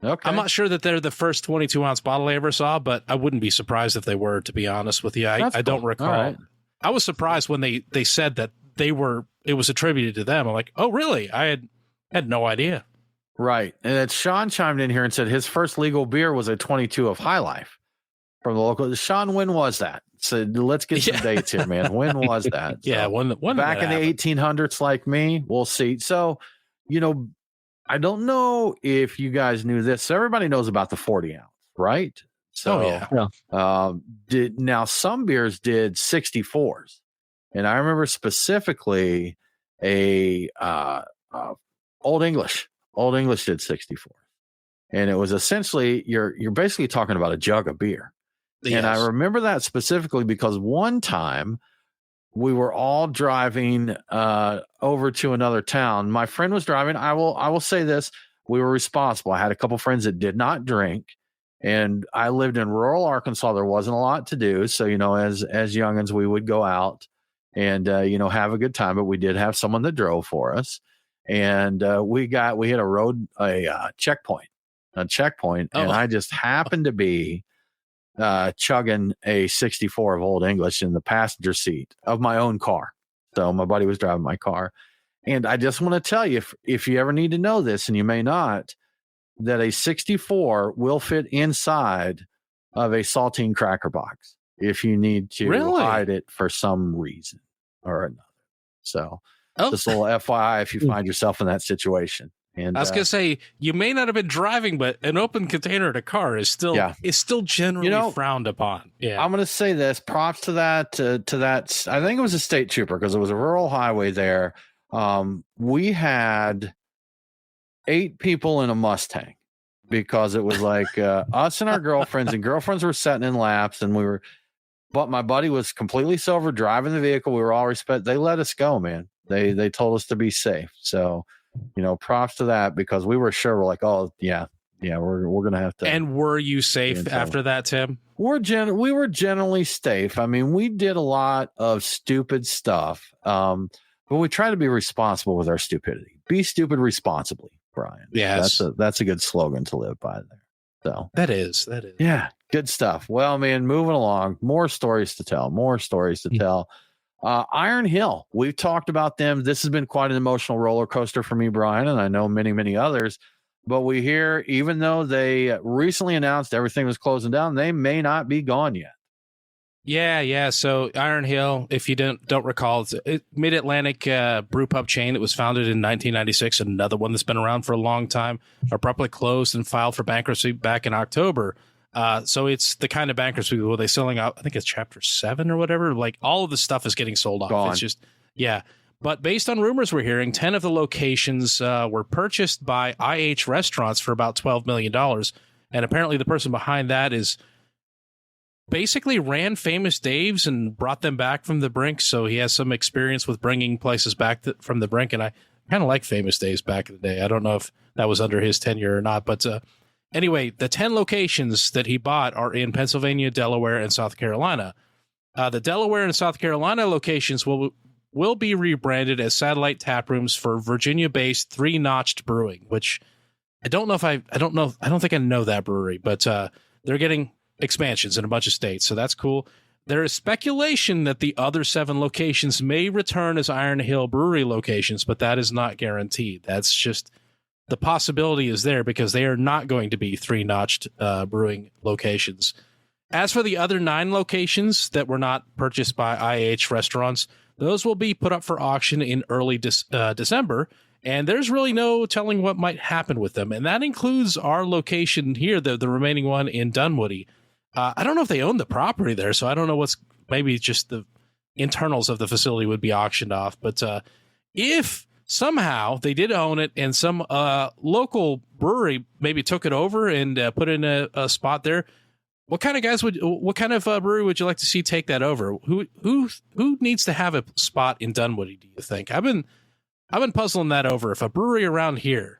I'm not sure that they're the first 22 ounce bottle I ever saw, but I wouldn't be surprised if they were, to be honest with you. I don't recall. Right. I was surprised when they said that it was attributed to them. I'm like, oh, really? I had no idea. Right. And Sean chimed in here and said his first legal beer was a 22 of High Life. from the local. Sean, when was that? So let's get some dates here, man. When was that? Yeah, So, when back in the 1800s, like me, we'll see. So, I don't know if you guys knew this. So everybody knows about the 40 ounce, right? So, now some beers did 64s, and I remember specifically a Old English. Old English did 64, and it was essentially you're basically talking about a jug of beer. Yes. And I remember that specifically because one time we were all driving over to another town. My friend was driving. I will say this: we were responsible. I had a couple friends that did not drink, and I lived in rural Arkansas. There wasn't a lot to do, so as youngins, we would go out and have a good time. But we did have someone that drove for us, and we hit a checkpoint, and I just happened to be chugging a 64 of Old English in the passenger seat of my own car. So my buddy was driving my car. And I just want to tell you, if you ever need to know this, and you may not, that a 64 will fit inside of a saltine cracker box if you need to hide it for some reason or another. So just a little FYI if you find yourself in that situation. And I was gonna say, you may not have been driving, but an open container in a car is still generally frowned upon. Yeah, I'm gonna say this. Props to that. I think it was a state trooper because it was a rural highway there. We had 8 people in a Mustang because it was like us and our girlfriends, and girlfriends were sitting in laps, and but my buddy was completely sober driving the vehicle. We were all they let us go, man. They told us to be safe. So, props to that because we were sure we're like, oh yeah, we're gonna have to. And were you safe after that, Tim? We were generally safe. I mean, we did a lot of stupid stuff, but we try to be responsible with our stupidity. Be stupid responsibly, Brian. Yes, that's a good slogan to live by there. So that is yeah, good stuff. Well, man, moving along, more stories to tell. Iron Hill, we've talked about them. This has been quite an emotional roller coaster for me, Brian, and I know many, many others. But we hear, even though they recently announced everything was closing down, they may not be gone yet. Yeah. So Iron Hill, if you don't recall, it's a Mid-Atlantic brew pub chain that was founded in 1996, another one that's been around for a long time, abruptly closed and filed for bankruptcy back in October. So it's the kind of bankruptcy where they're selling out. I think it's Chapter 7 or whatever. Like all of the stuff is getting sold off. Gone. It's just, But based on rumors we're hearing, 10 of the locations were purchased by IH Restaurants for about $12 million. And apparently the person behind that is basically ran Famous Dave's and brought them back from the brink. So he has some experience with bringing places back from the brink. And I kind of like Famous Dave's back in the day. I don't know if that was under his tenure or not. But anyway, the 10 locations that he bought are in Pennsylvania, Delaware, and South Carolina. The Delaware and South Carolina locations will be rebranded as satellite tap rooms for Virginia-based Three Notched Brewing, which I don't think I know that brewery, but they're getting expansions in a bunch of states, so that's cool. There is speculation that the other 7 locations may return as Iron Hill Brewery locations, but that is not guaranteed. That's just the possibility is there because they are not going to be Three Notched Brewing locations. As for the other 9 locations that were not purchased by IH Restaurants, those will be put up for auction in early December, and there's really no telling what might happen with them. And that includes our location here, the remaining one in Dunwoody. I don't know if they own the property there, so I don't know maybe just the internals of the facility would be auctioned off. But if somehow they did own it and some local brewery maybe took it over and put in a spot there, what kind of brewery would you like to see take that over? Who needs to have a spot in Dunwoody, do you think? I've been puzzling that over. If a brewery around here,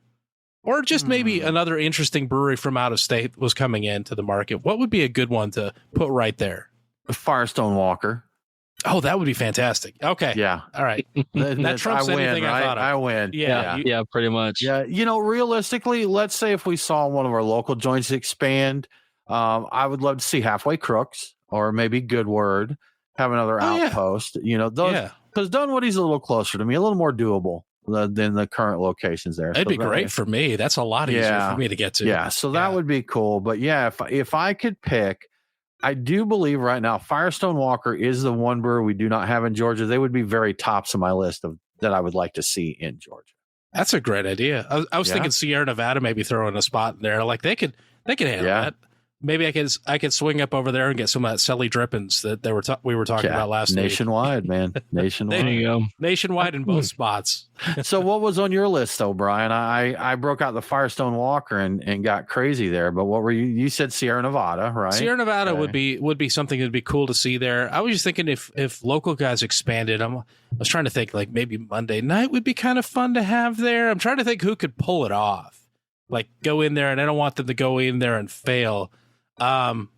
or just maybe another interesting brewery from out of state was coming into the market, what would be a good one to put right there? Firestone Walker. Oh, that would be fantastic. Okay. Yeah. All right. That trumps anything I thought of. I win. Yeah, pretty much. Yeah. Realistically, let's say if we saw one of our local joints expand, I would love to see Halfway Crooks or maybe Good Word have another outpost. Because Dunwoody's a little closer to me, a little more doable than the current locations there. That'd be great for me. That's a lot easier for me to get to. Yeah, so that would be cool. But yeah, if I could pick, I do believe right now Firestone Walker is the one brewer we do not have in Georgia. They would be very tops of my list of that I would like to see in Georgia. That's a great idea. I was thinking Sierra Nevada maybe throwing a spot in there. Like they could handle that. Maybe I could swing up over there and get some of that Celly drippings that we were talking about last nationwide, man. Nationwide. There you go. Nationwide in both spots. So what was on your list though, Brian? I broke out the Firestone Walker and got crazy there. But what were you? You said Sierra Nevada, right? Sierra Nevada would be something that'd be cool to see there. I was just thinking if local guys expanded, I was trying to think like maybe Monday night would be kind of fun to have there. I'm trying to think who could pull it off. Like go in there, and I don't want them to go in there and fail. I mean,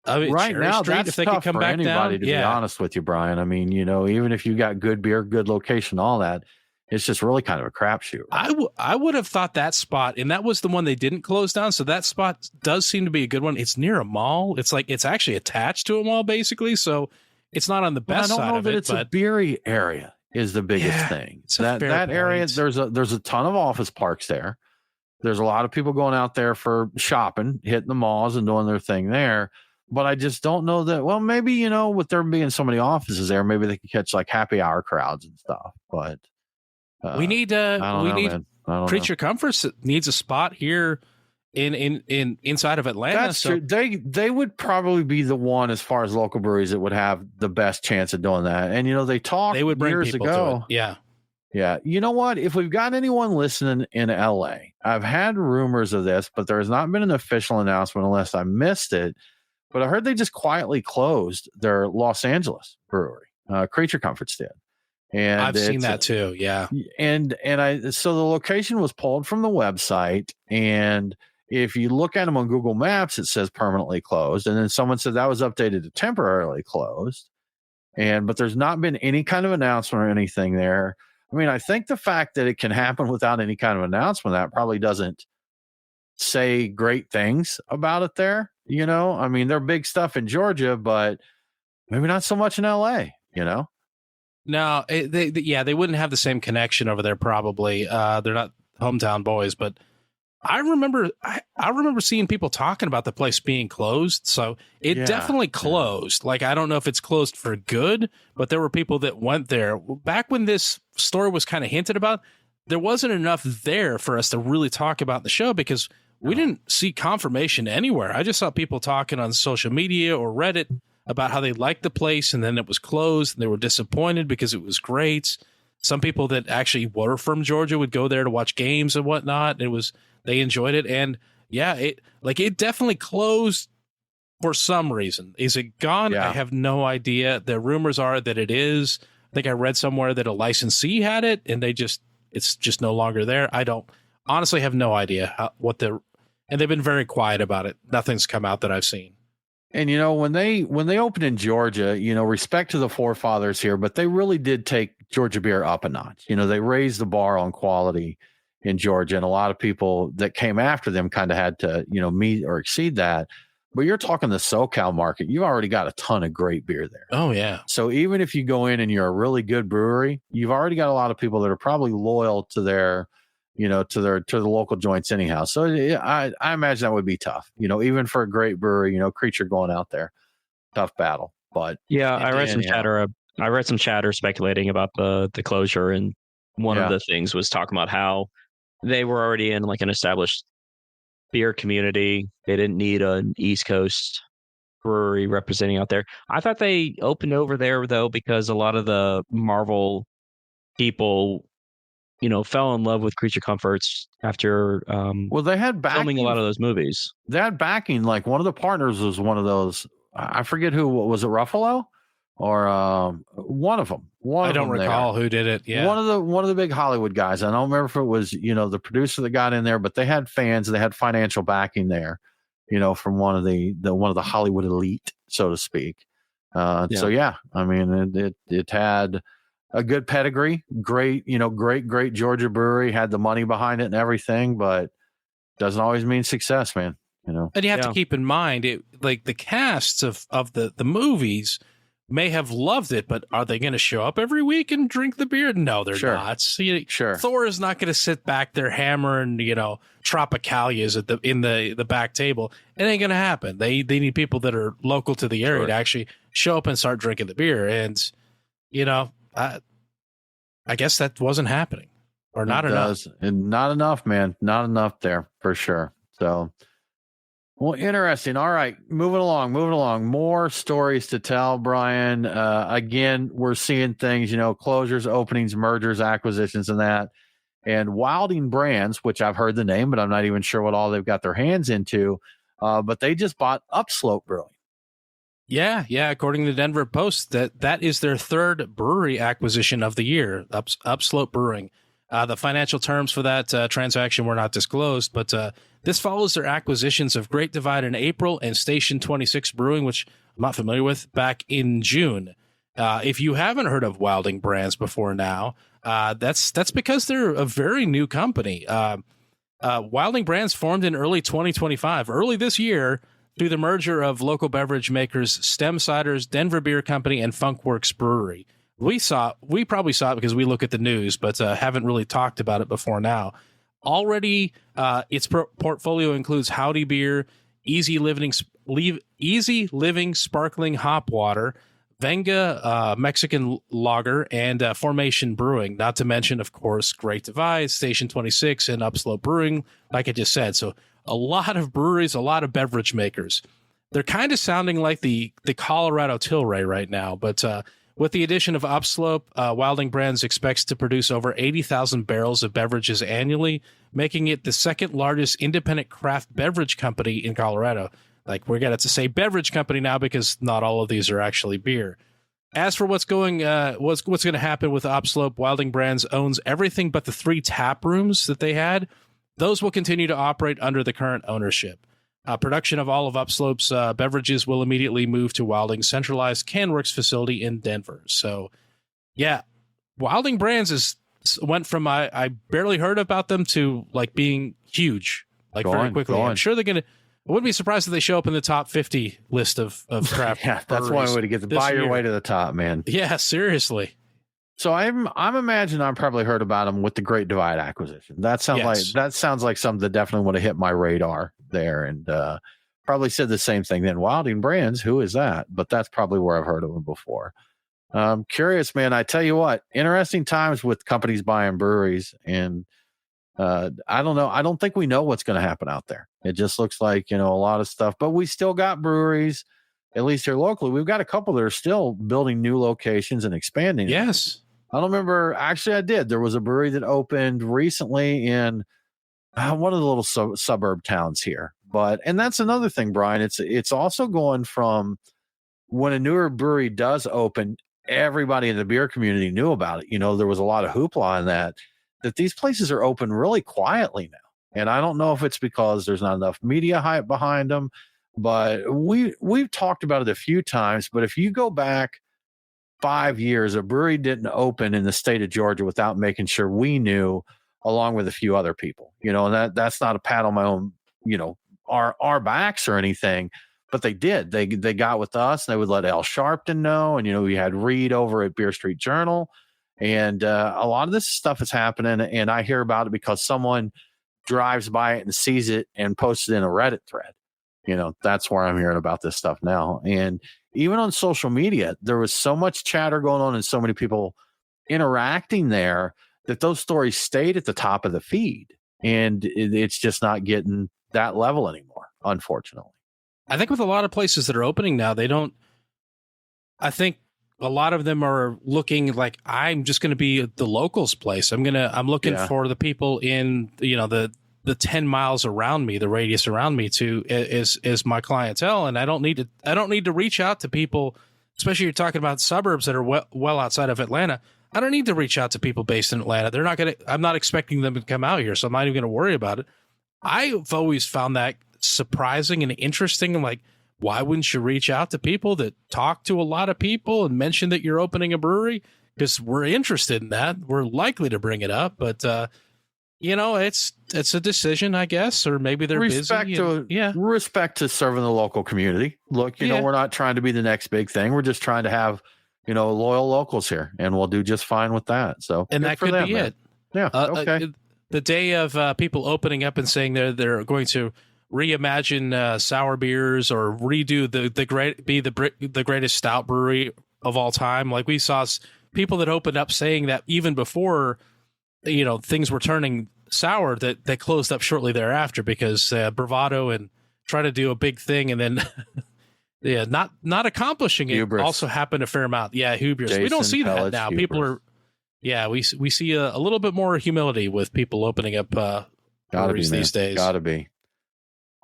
right Cherry now, Street, that's if they tough could come for back anybody, down. to be honest with you, Brian. I mean, even if you got good beer, good location, all that, it's just really kind of a crapshoot. Right? I would have thought that spot, and that was the one they didn't close down. So that spot does seem to be a good one. It's near a mall. It's like it's actually attached to a mall, basically. So it's not on the best side of it. I don't know that it's a beery area is the biggest thing. That area, there's a ton of office parks there. There's a lot of people going out there for shopping, hitting the malls and doing their thing there. But I just don't know that. Well, maybe, with there being so many offices there, maybe they could catch like happy hour crowds and stuff. But we need Creature Comforts needs a spot here in inside of Atlanta. That's true. They would probably be the one as far as local breweries that would have the best chance of doing that. And they talked they would bring years people ago. To it. Yeah. Yeah. You know what? If we've got anyone listening in LA, I've had rumors of this, but there has not been an official announcement unless I missed it. But I heard they just quietly closed their Los Angeles brewery. Creature Comforts did. And I've seen that too. Yeah. So the location was pulled from the website. And if you look at them on Google Maps, it says permanently closed. And then someone said that was updated to temporarily closed. But there's not been any kind of announcement or anything there. I mean, I think the fact that it can happen without any kind of announcement, that probably doesn't say great things about it there. I mean, they're big stuff in Georgia, but maybe not so much in LA, No, they wouldn't have the same connection over there. Probably. They're not hometown boys, but I remember seeing people talking about the place being closed. So it definitely closed. Like, I don't know if it's closed for good, but there were people that went there back when this story was kind of hinted about. There wasn't enough there for us to really talk about the show because we didn't see confirmation anywhere. I just saw people talking on social media or Reddit about how they liked the place and then it was closed and they were disappointed because it was great. Some people that actually were from Georgia would go there to watch games and whatnot. They enjoyed it. And it definitely closed for some reason. Is it gone? Yeah. I have no idea. The rumors are that it is. I think I read somewhere that a licensee had it and it's just no longer there. I don't honestly have no idea and they've been very quiet about it. Nothing's come out that I've seen. And when they opened in Georgia, respect to the forefathers here, but they really did take Georgia beer up a notch. They raised the bar on quality in Georgia, and a lot of people that came after them kind of had to, meet or exceed that. But you're talking the SoCal market, you've already got a ton of great beer there. Oh yeah. So even if you go in and you're a really good brewery, you've already got a lot of people that are probably loyal to their to the local joints anyhow. So I imagine that would be tough, even for a great brewery, Creature going out there, tough battle. But yeah, I read some chatter. I read some chatter speculating about the closure, and one of the things was talking about how they were already in like an established beer community. They didn't need an East Coast brewery representing out there. I thought they opened over there though because a lot of the Marvel people fell in love with Creature Comforts after they had backing, filming a lot of those movies. They had backing, like one of the partners was one of those. I forget who was it, Ruffalo or one of them. I don't recall who did it. Yeah, one of the big Hollywood guys. I don't remember if it was the producer that got in there, but they had fans. They had financial backing there, from one of the Hollywood elite, so to speak. So yeah, I mean it had a good pedigree, great Georgia brewery, had the money behind it and everything, but doesn't always mean success, man. And you have to keep in mind, the casts of the movies may have loved it, but are they going to show up every week and drink the beer? No, they're Sure. not. See, Sure. Thor is not going to sit back there hammering, Tropicalias in the back table. It ain't going to happen. They need people that are local to the area Sure. to actually show up and start drinking the beer. And, I guess that wasn't happening, or not enough. And not enough, man. Not enough there for sure. So, well, interesting. All right, moving along. More stories to tell, Brian. Again, we're seeing things, closures, openings, mergers, acquisitions, and that. And Wilding Brands, which I've heard the name, but I'm not even sure what all they've got their hands into. But they just bought Upslope Brewing. Yeah. According to the Denver Post, that is their third brewery acquisition of the year. Upslope Brewing. The financial terms for that transaction were not disclosed, but this follows their acquisitions of Great Divide in April and Station 26 Brewing, which I'm not familiar with, back in June. If you haven't heard of Wilding Brands before now, that's because they're a very new company. Wilding Brands formed in early 2025, early this year, through the merger of local beverage makers Stem Ciders, Denver Beer Company, and Funkworks Brewery. We probably saw it because we look at the news, but haven't really talked about it before now. Already, its portfolio includes Howdy Beer, Easy Living Sparkling Hop Water, Venga Mexican Lager, and Formation Brewing, not to mention, of course, Great Divide, Station 26, and Upslope Brewing, like I just said. So a lot of breweries, a lot of beverage makers. They're kind of sounding like the Colorado Tilray right now, but with the addition of Upslope, Wilding Brands expects to produce over 80,000 barrels of beverages annually, making it the second largest independent craft beverage company in Colorado. Like, we're going to say beverage company now because not all of these are actually beer. As for what's going to happen with Upslope, Wilding Brands owns everything but the 3 tap rooms that they had. Those will continue to operate under the current ownership. Production of all of Upslope's beverages will immediately move to Wilding's centralized CanWorks facility in Denver. So, yeah, Wilding Brands went from I barely heard about them to like being huge, like very quickly. I'm sure they're gonna. I wouldn't be surprised if they show up in the top 50 list of craft. Yeah, that's one way to get to buy your way to the top, man. Yeah, seriously. So I'm imagining I've probably heard about them with the Great Divide acquisition. That sounds like something that definitely would have hit my radar there, and probably said the same thing. Then Wilding Brands, who is that? But that's probably where I've heard of them before. Curious, man. I tell you what, interesting times with companies buying breweries, and I don't know. I don't think we know what's going to happen out there. It just looks like a lot of stuff, but we still got breweries. At least here locally, we've got a couple that are still building new locations and expanding. Yes. I don't remember. Actually, I did. There was a brewery that opened recently in one of the little suburb towns here. And that's another thing, Brian. It's also going from when a newer brewery does open, everybody in the beer community knew about it. There was a lot of hoopla on that these places are open really quietly now. And I don't know if it's because there's not enough media hype behind them, but we've talked about it a few times. But if you go back 5 years, a brewery didn't open in the state of Georgia without making sure we knew, along with a few other people, and that's not a pat on my own, our backs or anything, but they did. They got with us, and they would let Al Sharpton know. And, we had Reed over at Beer Street Journal, and a lot of this stuff is happening. And I hear about it because someone drives by it and sees it and posts it in a Reddit thread. That's where I'm hearing about this stuff now. And even on social media, there was so much chatter going on and so many people interacting there that those stories stayed at the top of the feed. And it's just not getting that level anymore, unfortunately. I think with a lot of places that are opening now, I think a lot of them are looking like, I'm just going to be the locals place. I'm looking for the people in, the 10 miles around me, the radius around me is my clientele. And I don't need to reach out to people, especially you're talking about suburbs that are well outside of Atlanta. I don't need to reach out to people based in Atlanta. I'm not expecting them to come out here. So I'm not even going to worry about it. I've always found that surprising and interesting. I'm like, why wouldn't you reach out to people that talk to a lot of people and mention that you're opening a brewery? Because we're interested in that. We're likely to bring it up, but, it's a decision, I guess, or maybe they're busy. Respect to serving the local community. Look, we're not trying to be the next big thing. We're just trying to have, loyal locals here, and we'll do just fine with that. So, and that could be it. Yeah. Okay. The day of people opening up and saying they're going to reimagine sour beers or redo the greatest stout brewery of all time. Like we saw people that opened up saying that even before, things were turning sour, that closed up shortly thereafter because bravado and try to do a big thing and then not accomplishing it hubris. Also happened a fair amount. Yeah, hubris. We don't see that now. Hubris. People are. Yeah, we see a little bit more humility with people opening up breweries these days. Gotta be.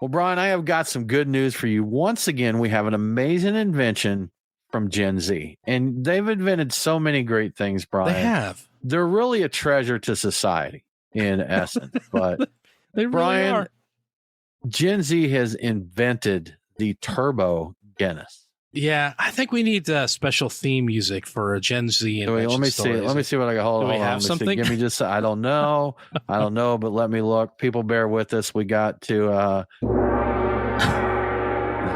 Well, Brian, I have got some good news for you. Once again, we have an amazing invention from Gen Z, and they've invented so many great things, Brian. They have. They're really a treasure to society in essence. But they really Brian, are. Gen Z has invented the Turbo Guinness. Yeah, I think we need special theme music for a Gen Z. Let me see what I got. Hold on. Do we have something? Give me just. I don't know. But let me look. People, bear with us. We got to.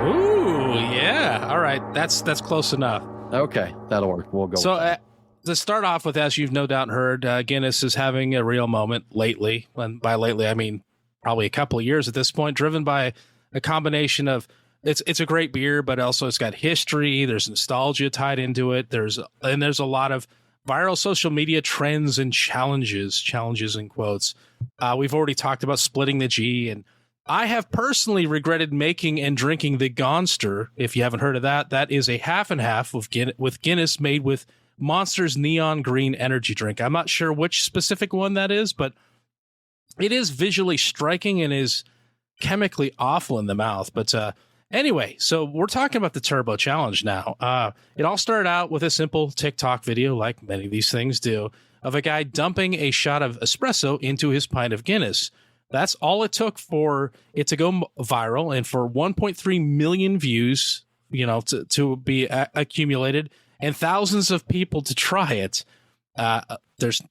Ooh, yeah. All right, that's close enough. Okay, that'll work. We'll go. So to start off with, as you've no doubt heard, Guinness is having a real moment lately, and by lately I mean probably a couple of years at this point, driven by a combination of. It's a great beer, but also it's got history. There's nostalgia tied into it. There's a lot of viral social media trends and challenges in quotes. We've already talked about splitting the G, and I have personally regretted making and drinking the Gonster. If you haven't heard of that, that is a half and half with Guinness made with Monster's neon green energy drink. I'm not sure which specific one that is, but it is visually striking and is chemically awful in the mouth. But anyway, so we're talking about the Turbo Challenge now. It all started out with a simple TikTok video, like many of these things do, of a guy dumping a shot of espresso into his pint of Guinness. That's all it took for it to go viral and for 1.3 million views, to be accumulated and thousands of people to try it. There's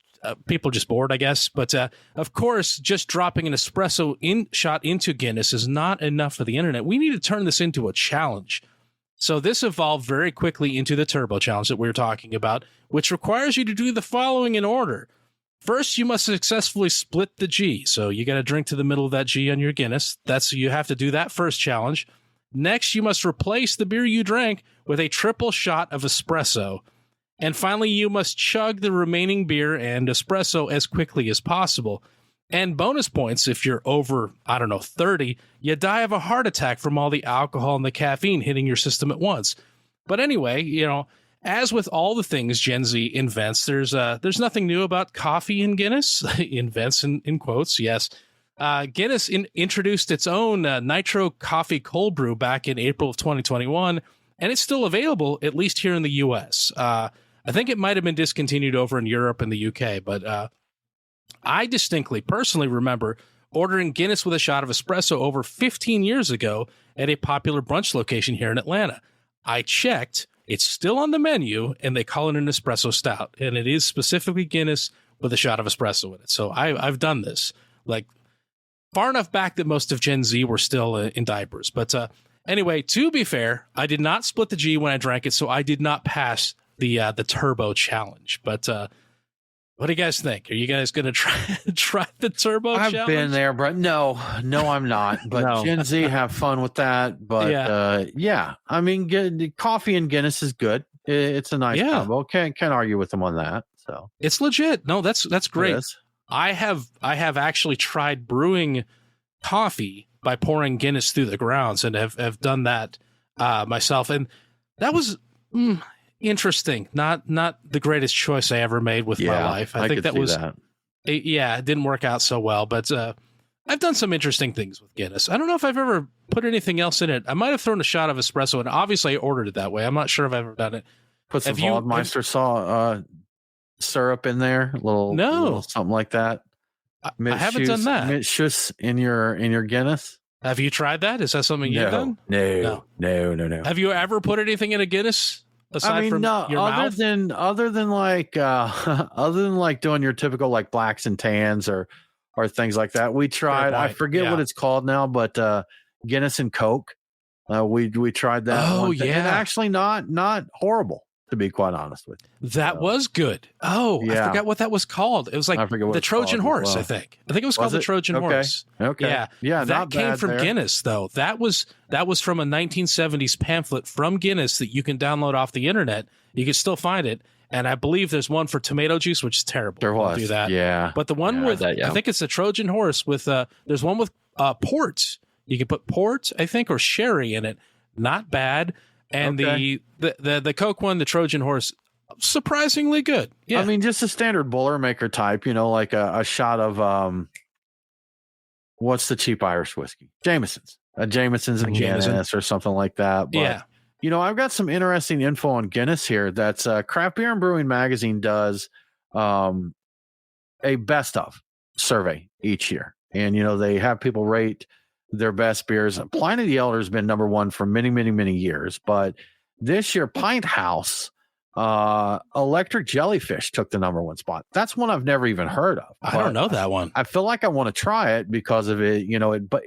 people just bored, I guess. But of course, just dropping an espresso shot into Guinness is not enough for the internet. We need to turn this into a challenge. So this evolved very quickly into the Turbo Challenge that we were talking about, which requires you to do the following in order. First, you must successfully split the G. So you got to drink to the middle of that G on your Guinness. You have to do that first challenge. Next, you must replace the beer you drank with a triple shot of espresso. And finally, you must chug the remaining beer and espresso as quickly as possible. And bonus points if you're over, 30, you die of a heart attack from all the alcohol and the caffeine hitting your system at once. But anyway, as with all the things Gen Z invents, there's nothing new about coffee in Guinness. Invents in quotes, yes. Guinness introduced its own nitro coffee cold brew back in April of 2021, and it's still available, at least here in the U.S. I think it might have been discontinued over in Europe and the UK, but I distinctly, personally remember ordering Guinness with a shot of espresso over 15 years ago at a popular brunch location here in Atlanta. I checked, it's still on the menu, and they call it an espresso stout, and it is specifically Guinness with a shot of espresso in it. So I've done this, like, far enough back that most of Gen Z were still in diapers. But anyway, to be fair, I did not split the G when I drank it, so I did not pass the Turbo Challenge. But what do you guys think? Are you guys going to try the Turbo Challenge? I've been there, but no, I'm not. But no. Gen Z have fun with that. But yeah, I mean, coffee and Guinness is good. It's a nice combo. Can't argue with them on that. So it's legit. No, that's great. I have actually tried brewing coffee by pouring Guinness through the grounds, and have done that myself, and that was interesting. Not the greatest choice I ever made with my life. I think that was it didn't work out so well, but I've done some interesting things with Guinness. I don't know if I've ever put anything else in it. I might have thrown a shot of espresso, and obviously I ordered it that way. I'm not sure if I've ever done it. Put some Waldmeister syrup in there, little something like that. I haven't done that. Mint Schuss in your Guinness. Have you tried that? Is that something you've done? No. Have you ever put anything in a Guinness aside from your mouth? Other than like doing your typical like blacks and tans or or things like that. We tried, I point. forget what it's called now, but Guinness and Coke. We tried that. Oh, one thing. yeah. And actually not horrible, to be quite honest with you. That was good. Oh, Yeah. I forgot what that was called. It was like I forget what the it's Trojan called as horse, well. I think. I think it was called Was the it? Trojan Okay. horse. Okay. Yeah. Yeah, That not came bad from there. Guinness, though. That was from a 1970s pamphlet from Guinness that you can download off the internet. You can still find it. And I believe there's one for tomato juice, which is terrible. There Don't was. do that. Yeah. But the one with, I think it's the Trojan horse with, there's one with port. You can put port, I think, or sherry in it. Not bad. And the Coke one, the Trojan horse, surprisingly good. Yeah. I mean, just a standard Boilermaker type, like a shot of, what's the cheap Irish whiskey? Jameson's. A Jameson's and Guinness or something like that. But, yeah. I've got some interesting info on Guinness here. That's Craft Beer and Brewing Magazine does a best of survey each year. And, they have people rate their best beers. Pliny the Elder has been number one for many, many, many years. But this year, Pint House, Electric Jellyfish took the number one spot. That's one I've never even heard of. I don't know that one. I feel like I want to try it because of it.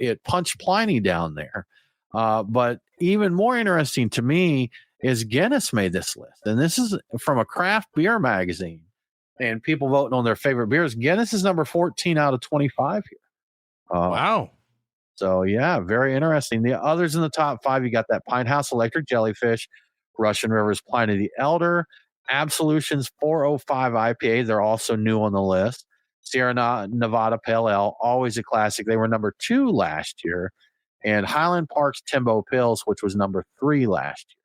It punched Pliny down there. But even more interesting to me is Guinness made this list. And this is from a craft beer magazine and people voting on their favorite beers. Guinness is number 14 out of 25 here. Wow. So, yeah, very interesting. The others in the top five, you got that Pine House Electric Jellyfish, Russian River's Pliny the Elder, Absolution's 405 IPA. They're also new on the list. Sierra Nevada Pale Ale, always a classic. They were number 2 last year. And Highland Park's Timbo Pills, which was number 3 last year,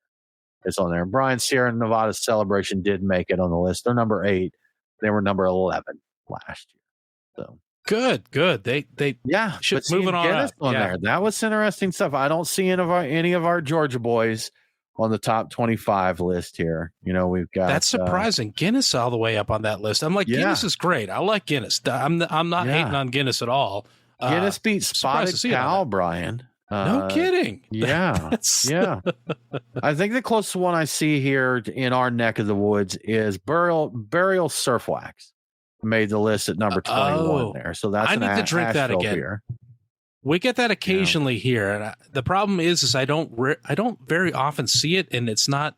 is on there. And Brian, Sierra Nevada's Celebration did make it on the list. They're number 8. They were number 11 last year. So good. They should moving on Guinness up. there. That was interesting stuff. I don't see any of our Georgia boys on the top 25 list here. We've got that's surprising. Guinness all the way up on that list. I'm like, Guinness is great. I like Guinness. I'm not hating on Guinness at all. Guinness beats Spotted Cow, Brian. No kidding. Yeah. Yeah. I think the closest one I see here in our neck of the woods is Burial Surf Wax. Made the list at number 21 there. So that's I need to drink that again. Beer. We get that occasionally here. And the problem is I don't very often see it, and it's not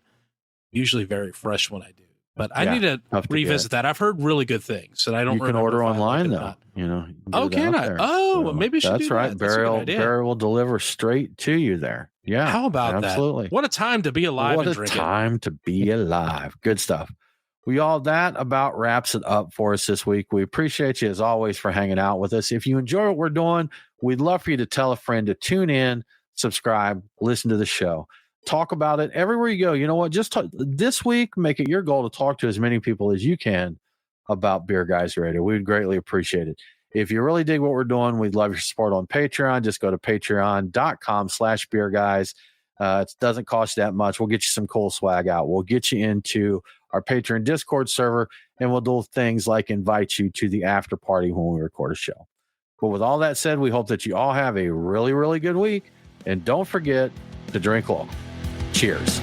usually very fresh when I do. But I need to revisit that. I've heard really good things, and I don't. You can order online though. Oh, can I? Oh, maybe I should do that. That's right. Burial will deliver straight to you there. Yeah. How about that? Absolutely. What a time to be alive and drinking. What a time to be alive. Good stuff. That about wraps it up for us this week. We appreciate you as always for hanging out with us. If you enjoy what we're doing, we'd love for you to tell a friend to tune in, subscribe, listen to the show. Talk about it everywhere you go. You know what? Just this week, make it your goal to talk to as many people as you can about Beer Guys Radio. We'd greatly appreciate it. If you really dig what we're doing, we'd love your support on Patreon. Just go to patreon.com/beerguys. It doesn't cost that much. We'll get you some cool swag out. We'll get you into our Patreon Discord server, and we'll do things like invite you to the after party when we record a show. But with all that said, we hope that you all have a really, really good week. And don't forget to drink local. Cheers.